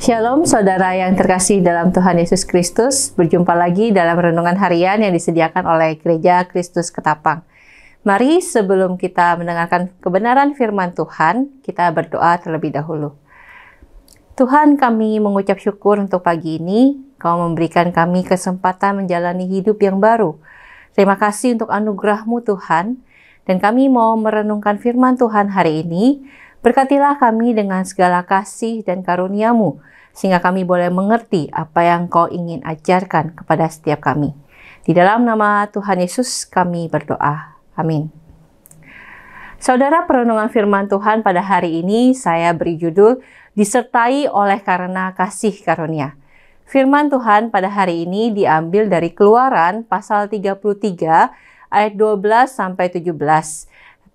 Shalom saudara yang terkasih dalam Tuhan Yesus Kristus. Berjumpa lagi dalam renungan harian yang disediakan oleh Gereja Kristus Ketapang. Mari sebelum kita mendengarkan kebenaran firman Tuhan, kita berdoa terlebih dahulu. Tuhan, kami mengucap syukur untuk pagi ini. Kau memberikan kami kesempatan menjalani hidup yang baru. Terima kasih untuk anugerah-Mu Tuhan. Dan kami mau merenungkan firman Tuhan hari ini. Berkatilah kami dengan segala kasih dan karunia-Mu, sehingga kami boleh mengerti apa yang Kau ingin ajarkan kepada setiap kami. Di dalam nama Tuhan Yesus kami berdoa. Amin. Saudara, perenungan firman Tuhan pada hari ini saya beri judul, disertai oleh karena kasih karunia. Firman Tuhan pada hari ini diambil dari Keluaran pasal 33 ayat 12 sampai 17.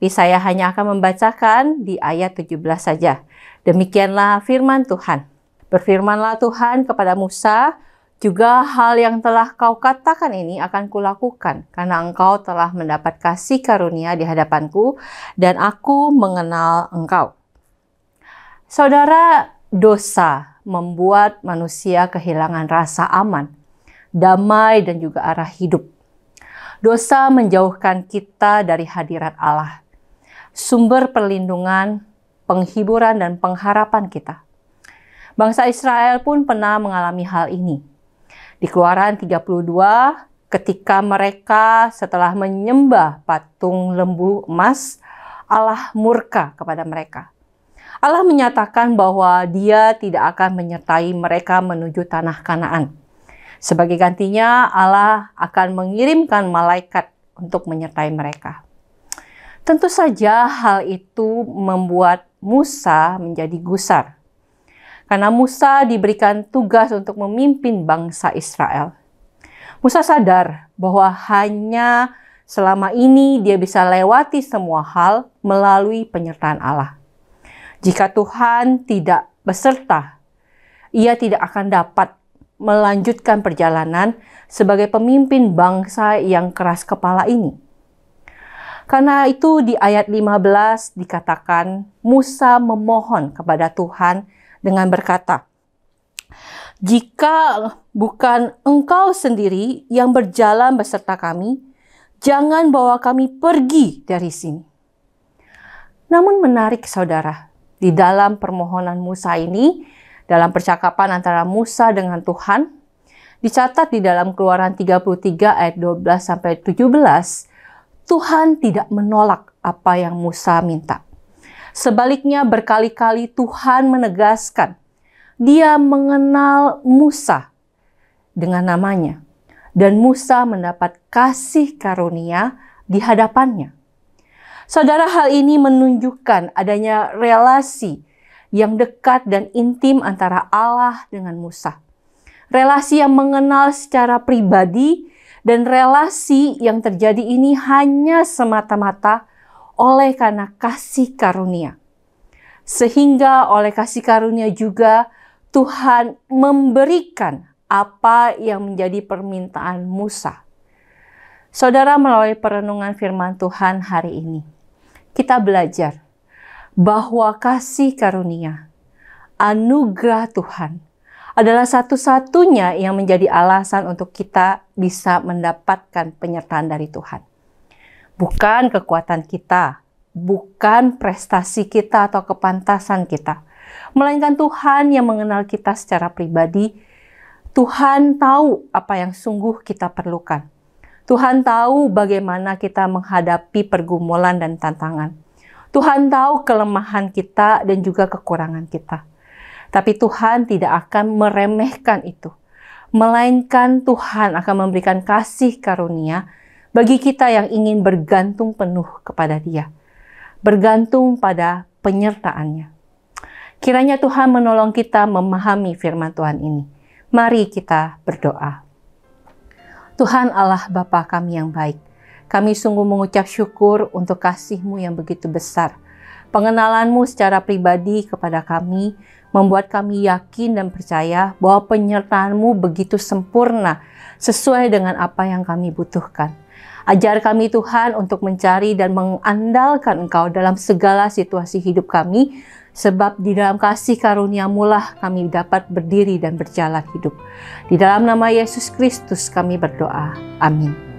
Tapi saya hanya akan membacakan di ayat 17 saja. Demikianlah firman Tuhan. Berfirmanlah Tuhan kepada Musa, juga hal yang telah kau katakan ini akan kulakukan, karena engkau telah mendapat kasih karunia di hadapanku, dan aku mengenal engkau. Saudara, dosa membuat manusia kehilangan rasa aman, damai, dan juga arah hidup. Dosa menjauhkan kita dari hadirat Allah, sumber perlindungan, penghiburan, dan pengharapan kita. Bangsa Israel pun pernah mengalami hal ini. Di Keluaran 32, ketika mereka setelah menyembah patung lembu emas, Allah murka kepada mereka. Allah menyatakan bahwa Dia tidak akan menyertai mereka menuju tanah Kanaan. Sebagai gantinya, Allah akan mengirimkan malaikat untuk menyertai mereka. Tentu saja hal itu membuat Musa menjadi gusar. Karena Musa diberikan tugas untuk memimpin bangsa Israel. Musa sadar bahwa hanya selama ini dia bisa lewati semua hal melalui penyertaan Allah. Jika Tuhan tidak beserta, ia tidak akan dapat melanjutkan perjalanan sebagai pemimpin bangsa yang keras kepala ini. Karena itu di ayat 15 dikatakan Musa memohon kepada Tuhan dengan berkata, "Jika bukan Engkau sendiri yang berjalan beserta kami, jangan bawa kami pergi dari sini." Namun menarik saudara, di dalam permohonan Musa ini, dalam percakapan antara Musa dengan Tuhan, dicatat di dalam Keluaran 33 ayat 12 sampai 17, Tuhan tidak menolak apa yang Musa minta. Sebaliknya berkali-kali Tuhan menegaskan, Dia mengenal Musa dengan namanya. Dan Musa mendapat kasih karunia di hadapannya. Saudara, hal ini menunjukkan adanya relasi yang dekat dan intim antara Allah dengan Musa. Relasi yang mengenal secara pribadi, dan relasi yang terjadi ini hanya semata-mata oleh karena kasih karunia. Sehingga oleh kasih karunia juga Tuhan memberikan apa yang menjadi permintaan Musa. Saudara, melalui perenungan firman Tuhan hari ini, kita belajar bahwa kasih karunia, anugerah Tuhan, adalah satu-satunya yang menjadi alasan untuk kita bisa mendapatkan penyertaan dari Tuhan. Bukan kekuatan kita, bukan prestasi kita atau kepantasan kita, melainkan Tuhan yang mengenal kita secara pribadi. Tuhan tahu apa yang sungguh kita perlukan. Tuhan tahu bagaimana kita menghadapi pergumulan dan tantangan. Tuhan tahu kelemahan kita dan juga kekurangan kita. Tapi Tuhan tidak akan meremehkan itu, melainkan Tuhan akan memberikan kasih karunia bagi kita yang ingin bergantung penuh kepada Dia, bergantung pada penyertaannya. Kiranya Tuhan menolong kita memahami firman Tuhan ini. Mari kita berdoa. Tuhan Allah Bapa kami yang baik, kami sungguh mengucap syukur untuk kasih-Mu yang begitu besar. Pengenalan-Mu secara pribadi kepada kami membuat kami yakin dan percaya bahwa penyertaan-Mu begitu sempurna sesuai dengan apa yang kami butuhkan. Ajar kami Tuhan untuk mencari dan mengandalkan Engkau dalam segala situasi hidup kami, Sebab di dalam kasih karunia-Mu lah kami dapat berdiri dan berjalan hidup. Di dalam nama Yesus Kristus kami berdoa. Amin.